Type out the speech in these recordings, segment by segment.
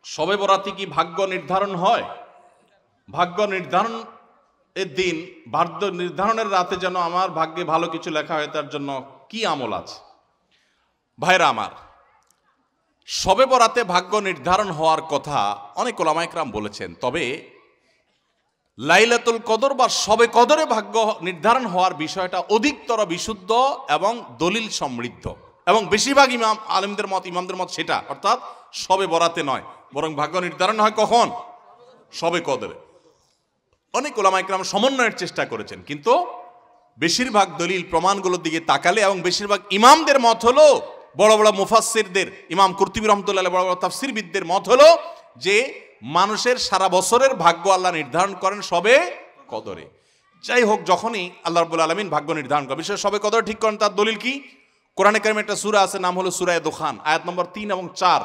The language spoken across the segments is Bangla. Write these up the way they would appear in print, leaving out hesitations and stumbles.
শবে বরাতে কি ভাগ্য নির্ধারণ হয়? ভাগ্য নির্ধারণ এর দিন, ভাগ্য নির্ধারণের রাতে যেন আমার ভাগ্যে ভালো কিছু লেখা হয়, তার জন্য কি আমল আছে? ভাইরা আমার, শবে বরাতে ভাগ্য নির্ধারণ হওয়ার কথা অনেক ওলামা ইকরাম বলেছেন, তবে লাইলাতুল কদর বা শবে কদরে ভাগ্য নির্ধারণ হওয়ার বিষয়টা অধিকতর বিশুদ্ধ এবং দলিল সমৃদ্ধ, এবং বেশিরভাগ ইমামদের মত সেটা, অর্থাৎ শবে বরাতে নয়, বরং ভাগ্য নির্ধারণ হয় কখন? শবে কদরে। অনেক ওলামা ইকরাম সমন্বয়ের চেষ্টা করেছেন, কিন্তু বেশিরভাগ দলিল প্রমাণগুলোর দিকে তাকালে এবং বেশিরভাগ ইমামদের মত হলো, বড় বড় মুফাসসিরদের, ইমাম কুরতুবী রাহমাতুল্লাহ, বড় বড় তাফসীরবিদদের মত হলো যে মানুষের সারা বছরের ভাগ্য আল্লাহ নির্ধারণ করেন শবে কদরে। যাই হোক, যখনই আল্লাহ রাব্বুল আলামিন ভাগ্য নির্ধারণ করেন, বিশেষ শবে কদর ঠিক করেন, তার দলিল কি? কোরআনে কারিমে একটা সূরা আছে, নাম হলো সূরা দুখান, আয়াত নম্বর 3 এবং 4।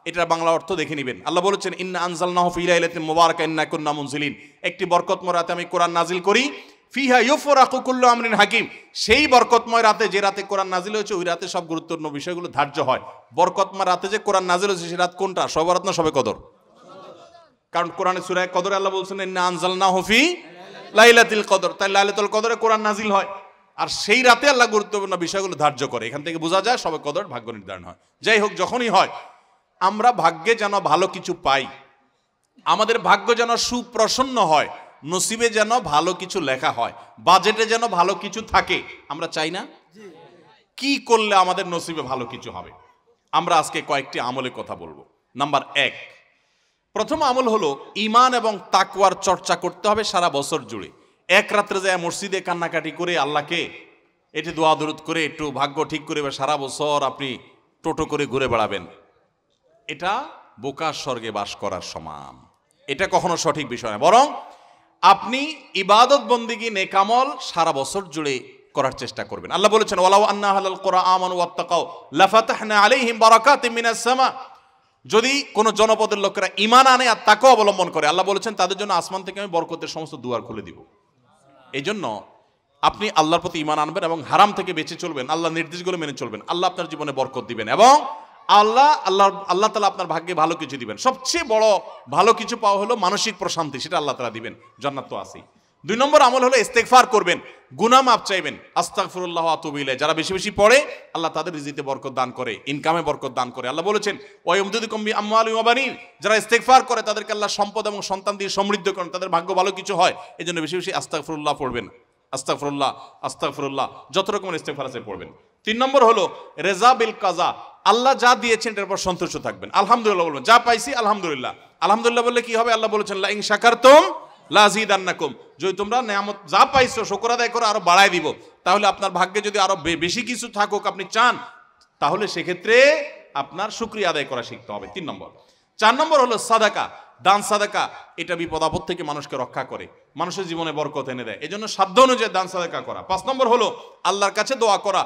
এটার বাংলা অর্থ দেখে নেবেন। আল্লাহ বলেছেন, ইন্না আনজালনাহু ফি লাইলাতিন মুবারাকা ইন্না কুন্না মুনজিলিন, একটি বরকতময় রাতে আমি কোরআন নাজিল করি, ফিহা ইউফরাকু কুল্লু আমরিন হাকিম, সেই বরকতময় রাতে, যে রাতে কোরআন নাজিল হয়েছে, ওই রাতে সব গুরুত্বপূর্ণ বিষয়গুলো ধার্য হয়। বরকতময় রাতে যে কোরআন নাজিল হয়েছে, সেই রাত কোনটা? শবে বরাত না শবে কদর? কারণ কোরআনে সূরা কদরে আল্লাহ বলছেন, ইন্না আনজালনাহু ফি লাইলাতিল কদর, তাই লাইলাতুল কদরে কোরআন নাজিল হয়, আর সেই রাতে আল্লাহ গুরুত্বপূর্ণ বিষয়গুলো ধার্য করে। এখান থেকে বোঝা যায় শবে কদর ভাগ্য নির্ধারণ হয়। যাই হোক, যখনই হয়, আমরা ভাগ্যে যেন ভালো কিছু পাই, আমাদের ভাগ্য যেন সুপ্রসন্ন হয়, নসিবে যেন ভালো কিছু লেখা হয়, বাজেটে যেন ভালো কিছু থাকে, আমরা চাই না? কি করলে আমাদের নসিবে ভালো কিছু হবে? আমরা আজকে কয়েকটি আমলের কথা বলবো। নাম্বার 1, প্রথম আমল হলো ঈমান এবং তাকওয়ার চর্চা করতে হবে সারা বছর জুড়ে। এক রাত্রে যায় মসজিদে কান্নাকাটি করে আল্লাহকে এটি দোয়া দরুদ করে একটু ভাগ্য ঠিক করে সারা বছর আপনি টোটো করে ঘুরে বেড়াবেন, এটা বোকার স্বর্গে বাস করার সমান। এটা কখনো সঠিক বিষয় না, বরং আপনি ইবাদত বন্দিগি নেকামল সারা বছর জুড়ে করার চেষ্টা করবেন। আল্লাহ বলেছেন, ওয়ালাউ আন্না আহলাল কুরআ আমানু ওয়াত্তাকাউ লাফাতাহনা আলাইহিম বারাকাতিম মিনাস সামা, যদি কোন জনপদের লোকেরা ঈমান আনে আর তাকওয়া অবলম্বন করে, আল্লাহ বলেছেন তাদের জন্য আসমান থেকে আমি বরকতের সমস্ত দুয়ার খুলে দিব। এই জন্য আপনি আল্লাহর প্রতি ঈমান আনবেন এবং হারাম থেকে বেঁচে চলবেন, আল্লাহর নির্দেশগুলো মেনে চলবেন, আল্লাহ আপনার জীবনে বরকত দিবেন, এবং আল্লাহ তাআলা আপনার ভাগ্যে ভালো কিছু দিবেন। সবচেয়ে বড় ভালো কিছু পাওয়া হলো মানসিক প্রশান্তি, সেটা আল্লাহ তাআলা দিবেন, জান্নাত তো আছেই। 2 নম্বর আমল হলো ইস্তেগফার করবেন, গুনাহ মাফ চাইবেন, আস্তাগফিরুল্লাহ ওয়া আতুবু ইলাইহি। যারা বেশি বেশি পড়ে, আল্লাহ তাদের রিজিকে বরকত দান করে, ইনকামে বরকত দান করে। আল্লাহ বলেছেন, ওয়া ইয়ামদুদুকুম বিআমওয়ালিন ওয়া বানিন, যারা ইস্তেগফার করে তাদেরকে আল্লাহ সম্পদ এবং সন্তান দিয়ে সমৃদ্ধ করেন, তাদের ভাগ্য ভালো কিছু হয়। এজন্য বেশি বেশি আস্তাগফিরুল্লাহ পড়বেন, আস্তাগফিরুল্লাহ আস্তাগফিরুল্লাহ, যত রকমের ইস্তেগফার আছে পড়বেন। 3 নম্বর হলো রেজা বিল কাজা, আল্লাহ যা দিয়েছেন এর উপর সন্তুষ্ট থাকবেন, আলহামদুলিল্লাহ বলবেন, যা পাইছি আলহামদুলিল্লাহ। আলহামদুলিল্লাহ বললে কি হবে? আল্লাহ বলেছেন, লা ইন শাকারতুম লাযিদান্নাকুম, যদি তোমরা নিয়ামত যা পাইছো শুকর আদায় করে আরো বাড়ায় দিব। তাহলে আপনার ভাগ্যে যদি আরো বেশি কিছু থাকুক আপনি চান, তাহলে সেক্ষেত্রে আপনার শুকরিয়া আদায় করা শিখতে হবে। 3 নম্বর। 4 নম্বর হলো সাদাকা, দান সাদাকা, এটা বিপদ আপদ থেকে মানুষকে রক্ষা করে, মানুষের জীবনে বরকত এনে দেয়, এজন্য সাধ্য অনুযায়ী দান সাদাকা করা। 5 নম্বর হলো আল্লাহর কাছে দোয়া করা।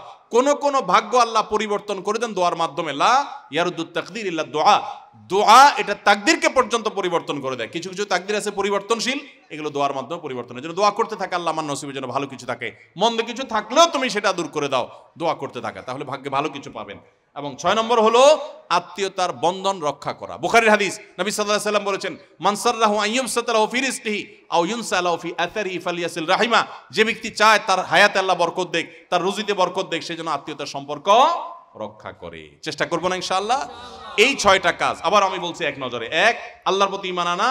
কোন ভাগ্য আল্লাহ পরিবর্তন করে দেন দোয়ার মাধ্যমে, লা ইয়ারুদ্দুত তাকদির ইল্লা দুআ, দোয়া এটা তাকদিরকে পর্যন্ত পরিবর্তন করে দেয়। কিছু কিছু তাকদির আছে পরিবর্তনশীল, এগুলো দোয়ার মাধ্যমে পরিবর্তনের জন্য দোয়া করতে থাকে, আল্লাহ আমার নসিবের জন্য ভালো কিছু থাকে, মন্দ কিছু থাকলেও তুমি সেটা দূর করে দাও, দোয়া করতে থাকা, তাহলে ভাগ্যে ভালো কিছু পাবেন। এবং 6 নম্বর হলো আত্মীয়তার বন্ধন রক্ষা করা। বুখারীর হাদিস, নবী সাল্লাল্লাহু আলাইহি ওয়াসাল্লাম বলেছেন, মান সাররাহু আইয়ুবসাতালাহু ফি রিজকিহি আও ইউনসালাহু ফি আথারিহি ফালিয়াসিল রাহিমা, যে ব্যক্তি চায় তার হায়াতে আল্লাহ বরকত দেখ, তার রুজিতে বরকত দেখ, সেজন্য আত্মীয়তার সম্পর্ক রক্ষা করে। চেষ্টা করব না ইনশাআল্লাহ। এই 6টা কাজ আবার আমি বলছি এক নজরে। 1, আল্লাহর প্রতি ঈমান আনা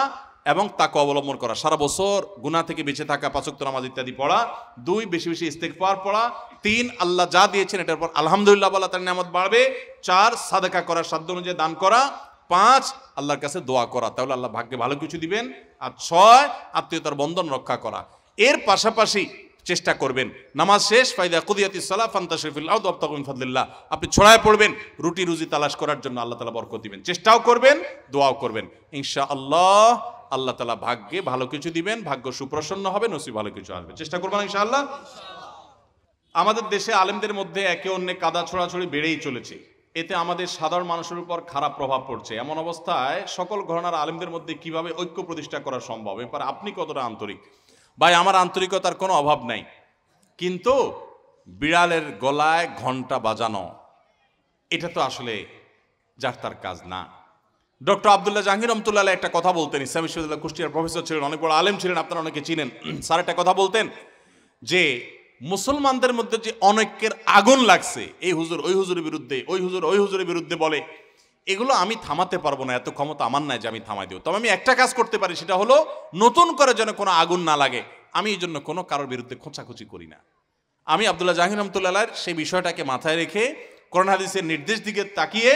এবং তাকওয়া অবলম্বন করা, সারা বছর গুনাহ থেকে বেঁচে থাকা, 5 ওয়াক্ত নামাজ ইত্যাদি পড়া। 2, বেশি বেশি ইস্তেগফার পড়া। 3, আল্লাহ যা দিয়েছেন এটার পর আলহামদুলিল্লাহ বলা, তার নিয়ামত বাড়বে। 4, সাদাকা করা, সাধ্য অনুযায়ী দান করা। 5, আল্লাহর কাছে দোয়া করা, তাহলে আল্লাহ ভাগ্যে ভালো কিছু দিবেন। আর 6, আত্মীয়তার বন্ধন রক্ষা করা। এর পাশাপাশি চেষ্টা করবেন নামাজ শেষ, ফাইদা কুদিয়াতিস সালাহ ফান্তাশিরু ফিল আরদি ওয়াবতাগু মিন ফাদলিল্লাহ, আপনি ছড়ায় পড়বেন রুটি রুজি তালাশ করার জন্য, আল্লাহ তাআলা বরকত দিবেন। চেষ্টাও করবেন, দোয়াও করবেন, ইনশাআল্লাহ আল্লাহ তাআলা ভাগ্যে ভালো কিছু দিবেন, ভাগ্য সুপ্রসন্ন হবে, নসিব ভালো কিছু আসবে। চেষ্টা করবেন ইনশাআল্লাহ। আমাদের দেশে আলেমদের মধ্যে একে অন্যে কাদা ছোড়াছড়ি বেড়েই চলেছে, এতে আমাদের সাধারণ মানুষের উপর খারাপ প্রভাব পড়ছে। এমন অবস্থায় সকল ঘরানার আলেমদের মধ্যে কিভাবে ঐক্য প্রতিষ্ঠা করা সম্ভব? এরপর আপনি কতটা আন্তরিক? ভাই, আমার আন্তরিকতার কোনো অভাব নাই, কিন্তু বিড়ালের গলায় ঘন্টা বাজানো এটা তো আসলে যার তার কাজ না। ডক্টর আব্দুল্লাহ জাহাঙ্গীর রহমতুল্লাহ আলাইহি একটা কথা বলতেন। ইসলামী বিশ্ববিদ্যালয় কুষ্টিয়ার প্রফেসর ছিলেন, অনেক বড় আলেম ছিলেন, আপনারা অনেকে চিনেন। স্যার একটা কথা বলতেন যে মুসলমানদের মধ্যে যে অনেকের আগুন লাগছে, এই হুজুর ওই হুজুরের বিরুদ্ধে, ওই হুজুর ওই হুজুরের বিরুদ্ধে বলে, এগুলো আমি থামাতে পারবো না, এত ক্ষমতা আমার নাই যে আমি থামাই দেবো। তবে আমি একটা কাজ করতে পারি, সেটা হলো নতুন করে যেন কোনো আগুন না লাগে, আমি এই জন্য কোনো কারোর বিরুদ্ধে খোঁচাখুচি করি না। আমি আব্দুল্লাহ জাহাঙ্গীর রহমতুল্লাহ আলাইহির সেই বিষয়টাকে মাথায় রেখে কোরআন হাদিসের নির্দেশ দিকে তাকিয়ে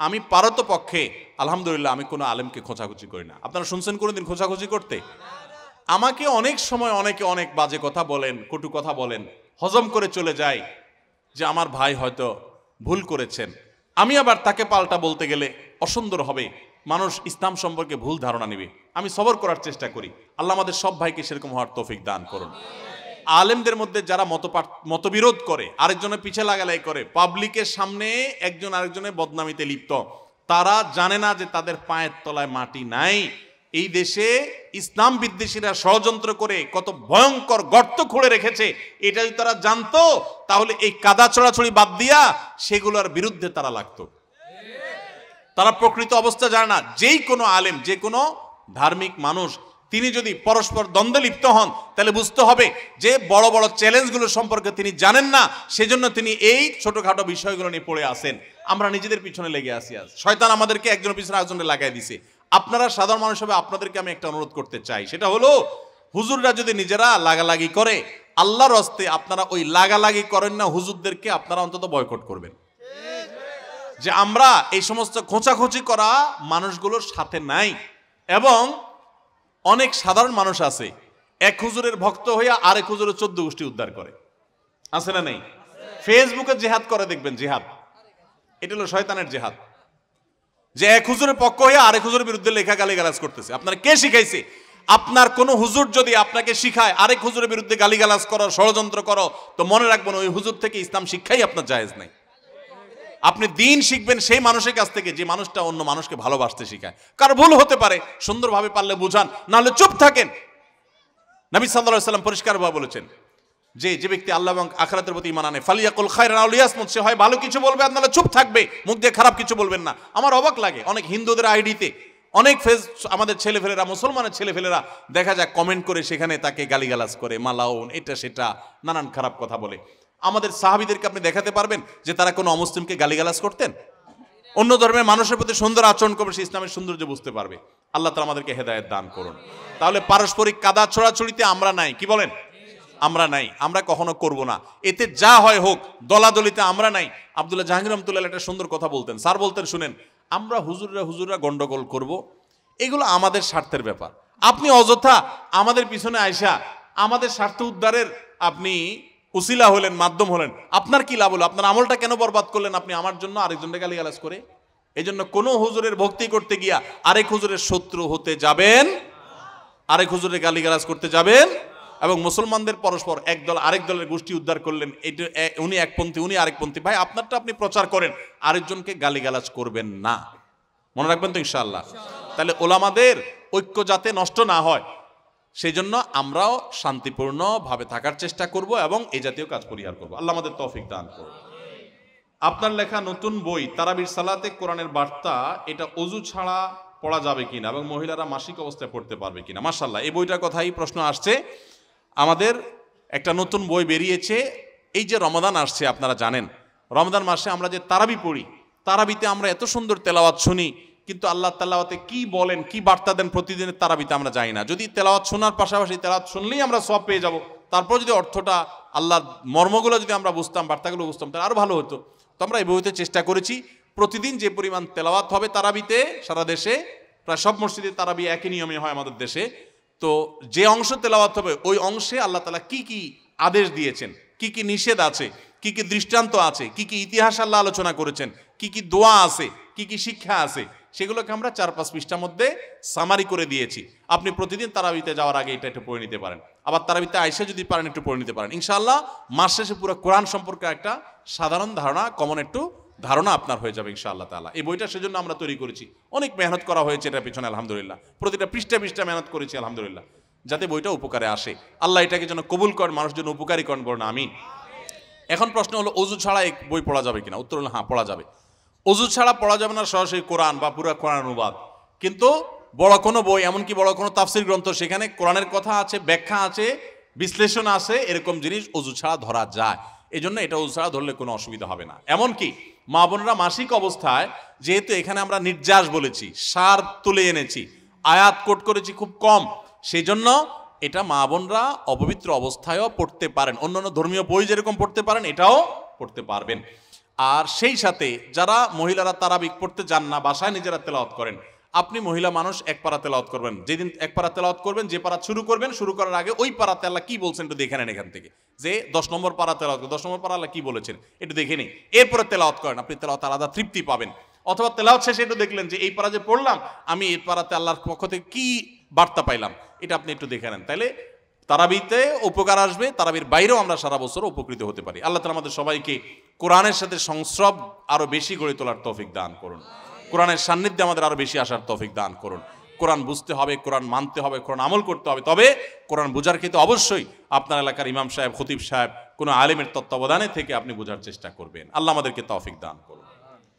আমি পারতপক্ষে আলহামদুলিল্লাহ আমি কোনো আলেমকে খোঁচাখুচি করি না। আপনারা শুনছেন কোনোদিন খোঁচাখুচি করতে? আমাকে অনেক সময় অনেকে অনেক বাজে কথা বলেন, কটু কথা বলেন, হজম করে চলে যায় যে আমার ভাই হয়তো ভুল করেছেন। আমি আবার তাকে পাল্টা বলতে গেলে অসুন্দর হবে, মানুষ ইসলাম সম্পর্কে ভুল ধারণা নেবে। আমি সবর করার চেষ্টা করি। আল্লাহ আমাদের সব ভাইকে সেরকম হওয়ার তৌফিক দান করুন। আলেমদের মধ্যে যারা মতবিরোধ করে, আরেকজনের পিছে লাগালাই করে, পাবলিকের সামনে একজন আরেকজনের বদনামিতে লিপ্ত, তারা জানে না যে তাদের পায়ের তলায় মাটি নাই। এই দেশে ইসলাম বিদ্বেষীরা ষড়যন্ত্র করে কত ভয়ঙ্কর গর্ত খুঁড়ে রেখেছে, এটা যদি তারা জানতো তাহলে এই কাদা ছড়াছড়ি বাদ দিয়া সেগুলোর বিরুদ্ধে তারা লাগতো। তারা প্রকৃত অবস্থা জানে না। যেই কোনো আলেম, যে কোনো ধার্মিক মানুষ, তিনি যদি পরস্পর দ্বন্দ্বে লিপ্ত হন তাহলে বুঝতে হবে যে বড় বড় চ্যালেঞ্জগুলো সম্পর্কে তিনি জানেন না, সেজন্য তিনি এই ছোটখাটো বিষয়গুলো নিয়ে পড়ে আসেন। আমরা নিজেদের পিছনে লেগে আসি। আজ শয়তান আমাদেরকে একজনের পিছনে আরেকজনের লাগাই দিছে। আপনারা সাধারণ মানুষ হবে, আপনাদেরকে আমি একটা অনুরোধ করতে চাই, সেটা হলো হুজুররা যদি নিজেরা লাগালাগি করে, আল্লাহর হস্তে আপনারা ওই লাগালাগি করেন না, হুজুরদেরকে আপনারা অন্তত বয়কট করবেন। যে আমরা এই সমস্ত খোঁচাখুচি করা মানুষগুলোর সাথে নাই। এবং অনেক সাধারণ মানুষ আছে এক হুজুরের ভক্ত হইয়া আরেক হুজুরের 14 গোষ্ঠী উদ্ধার করে, আছে না নেই? ফেসবুকে জেহাদ করে দেখবেন, জেহাদ, এটা হলো শয়তানের জেহাদ। যে এক হুজুরের পক্ষ হইয়া আরেক হুজুরের বিরুদ্ধে লেখা গালিগালাজ করতেছে। আপনার কে শিখাইছে? আপনার কোন হুজুর যদি আপনাকে শিখায় আরেক হুজুরের বিরুদ্ধে গালিগালাজ করো, ষড়যন্ত্র করো, তো মনে রাখবেন ওই হুজুর থেকে ইসলাম শিক্ষাই আপনার জায়েজ নাই। আপনি দিন শিখবেন সেই মানুষের কাছ থেকে যে মানুষটা অন্য মানুষকে ভালোবাসতে শিখায়। কার ভুল হতে পারে, সুন্দরভাবে পারলে বুঝান, নাহলে চুপ থাকেন। নবী সাল্লাল্লাহু আলাইহি ওয়াসাল্লাম পরিষ্কারভাবে বলেছেন যে যে ব্যক্তি আল্লাহ এবং আখিরাতের প্রতি ঈমান আনে ফালিয়াকুল খায়রান আও লিয়াসমুত, সে হয় ভালো কিছু বলবে আর নাহলে চুপ থাকবে, মুখ দিয়ে খারাপ কিছু বলবেন না। আমার অবাক লাগে অনেক হিন্দুদের আইডিতে অনেক ফেজ আমাদের ছেলেফেলেরা, মুসলমানের ছেলেফেলেরা দেখা যায় কমেন্ট করে সেখানে তাকে গালিগালাজ করে, মালাউন, এটা সেটা নানান খারাপ কথা বলে। আমাদের সাহাবীদেরকে আপনি দেখাতে পারবেন যে তারা কোনো অমুসলিমকে গালিগালাজ করতেন? অন্য ধর্মের মানুষের প্রতি সুন্দর আচরণ করবে, সে ইসলামের সৌন্দর্য বুঝতে পারবে। আল্লাহ তাআলা আমাদেরকে হেদায়েত দান করুন। তাহলে পারস্পরিক কাদা ছোড়াছড়িতে আমরা নাই, কি বলেন? আমরা নাই, আমরা কখনো করব না। এতে যা হয় হোক, দলাদলিতে আমরা নাই। আব্দুল্লাহ জাহাঙ্গীর রহমতুল্লাহ একটা সুন্দর কথা বলতেন। স্যার বলতেন, শুনেন, আমরা হুজুররা গন্ডগোল করব, এগুলো আমাদের স্বার্থের ব্যাপার। আপনি অযথা আমাদের পিছনে আইসা আমাদের স্বার্থ উদ্ধারের আপনি উসিলা হলেন, মাধ্যম হলেন, আপনার কি লাভ হলো? আপনার আমলটা কেন বরবাদ করলেন আপনি আমার জন্য আরেকজনকে গালিগালাজ করে? এই জন্য কোনো হুজুরের ভক্তি করতে গিয়া আরেক হুজুরের শত্রু হতে যাবেন, আরেক হুজুরের গালিগালাজ করতে যাবেন। এবং মুসলমানদের পরস্পর এক দল আরেক দলের গোষ্ঠী উদ্ধার করলেন, এটা উনি একপন্থী উনি আরেকপন্থী, ভাই আপনারটা আপনি প্রচার করেন, আরেকজনকে গালিগালাজ করবেন না। মনে রাখবেন তো ইনশাআল্লাহ? তাহলে ওলামাদের ঐক্য যাতে নষ্ট না হয় সেই জন্য আমরাও শান্তিপূর্ণভাবে থাকার চেষ্টা করব এবং এই জাতীয় কাজ পরিহার করব। আল্লাহ আমাদের তৌফিক দান করুন। আপনার লেখা নতুন বই তারাবির সালাতে কোরআনের বার্তা, এটা ওযু ছাড়া পড়া যাবে কিনা এবং মহিলারা মাসিক অবস্থায় পড়তে পারবে কিনা? মাশাআল্লাহ, এই বইটার কথাই প্রশ্ন আসছে। আমাদের একটা নতুন বই বেরিয়েছে। এই যে রমাদান আসছে, আপনারা জানেন রমাদান মাসে আমরা যে তারাবি পড়ি, তারাবিতে আমরা এত সুন্দর তেলাওয়াত শুনি, কিন্তু আল্লাহ তেলাওয়াতে কি বলেন, কি বার্তা দেন প্রতিদিনের তারাবিতে আমরা জানি না। যদি তেলাওয়াত শোনার পাশাপাশি তেলাওয়াত শুনলেই আমরা সওয়াব পেয়ে যাব, তারপর যদি অর্থটা, আল্লাহর মর্মগুলো যদি আমরা বুঝতাম, বার্তাগুলো বুঝতাম, তাহলে আরো ভালো হতো। তো আমরা এই বইতে চেষ্টা করেছি প্রতিদিন যে পরিমাণ তেলাওয়াত হবে তারাবিতে, সারা দেশে প্রায় সব মসজিদে তারাবি একই নিয়মে হয় আমাদের দেশে, তো যে অংশ তেলাওয়াত হবে ওই অংশে আল্লাহ তাআলা কি কি আদেশ দিয়েছেন, কি কি নিষেধ আছে, কি কি দৃষ্টান্ত আছে, কি কি ইতিহাস আল্লাহ আলোচনা করেছেন, কি কি দোয়া আছে, কি কি শিক্ষা আছে, সেগুলোকে আমরা 4-5 পৃষ্ঠার মধ্যে সামারি করে দিয়েছি। আপনি প্রতিদিন তারাবিতে যাওয়ার আগে এটা একটু পড়ে নিতে পারেন, আবার তারাবিতে আইসা যদি পারেন একটু পড়ে নিতে পারেন। ইনশাআল্লাহ মাস শেষে পুরো কোরআন সম্পর্কে একটা সাধারণ ধারণা, কমন একটু ধারণা আপনার হয়ে যাবে ইনশাআল্লাহ তাআলা। এই বইটা সেজন্য আমরা তৈরি করেছি, অনেক মেহনত করা হয়েছে এটার পিছনে আলহামদুলিল্লাহ, প্রতিটা পৃষ্ঠা মেহনত করেছি আলহামদুলিল্লাহ, যাতে বইটা উপকারে আসে। আল্লাহ এটাকে যেন কবুল করেন, মানুষ যেন উপকারী করেন, বলেন আমিন। এখন প্রশ্ন হলো ওযু ছাড়া এক বই পড়া যাবে কিনা? উত্তর হলো হ্যাঁ, পড়া যাবে। অজু ছাড়া পড়া যাবে না সরাসরি কোরআন বা পুরো কোরআন অনুবাদ, কিন্তু বড় কোনো বই, এমনকি বড় কোনো তাফসির গ্রন্থ, সেখানে কোরআনের কথা আছে, ব্যাখ্যা আছে, বিশ্লেষণ আছে, এরকম জিনিস অজু ছাড়া ধরা যায়। এই জন্য এটা অজু ছাড়া ধরলে কোনো অসুবিধা হবে না। এমনকি মা বোনরা মাসিক অবস্থায়, যেহেতু এখানে আমরা নির্যাস বলেছি, সার তুলে এনেছি, আয়াত কোট করেছি খুব কম, সেই জন্য এটা মা বোনরা অপবিত্র অবস্থায়ও পড়তে পারেন। অন্যান্য ধর্মীয় বই যেরকম পড়তে পারেন, এটাও পড়তে পারবেন। আর সেই সাথে যারা মহিলারা তারাবি পড়তে যান না, বাসায় নিজেরা তেলাওয়াত করেন, আপনি মহিলা মানুষ এক পারা তেলাওয়াত করবেন। যেদিন এক পারা তেলাওয়াত করবেন, যে পারা শুরু করবেন, শুরু করার আগে ওই পারাতে আল্লাহ কি বলছেন একটু দেখে নেন। এখান থেকে যে 10 নম্বর পারা তেলাওয়াত, 10 নম্বর পারা আল্লাহ কি বলেছেন একটু দেখে নিন, এরপরে তেলাওয়াত করেন। আপনি তেলাওয়াত আলাদা তৃপ্তি পাবেন। অথবা তেলাওয়াত শেষে একটু দেখলেন যে এই পারা যে পড়লাম, আমি এই পারাতে আল্লাহর পক্ষ থেকে কি বার্তা পাইলাম, এটা আপনি একটু দেখে নেন। তাইলে তারাবিতে উপকার আসবে, তারাবির বাইরেও আমরা সারা বছর উপকৃত হতে পারি। আল্লাহ তাআলা আমাদের সবাইকে কোরআনের সাথে সংস্রব আরো বেশি গড়ে তোলার তৌফিক দান করুন। কোরআনের সান্নিধ্যে আমাদের আরো বেশি আসার তৌফিক দান করুন। কোরআন বুঝতে হবে, কোরআন মানতে হবে, কোরআন আমল করতে হবে। তবে কোরআন বোঝার ক্ষেত্রে অবশ্যই আপনার এলাকার ইমাম সাহেব, খতিব সাহেব, কোনো আলেমের তত্ত্বাবধানে থেকে আপনি বোঝার চেষ্টা করবেন। আল্লাহ আমাদেরকে তৌফিক দান করুন।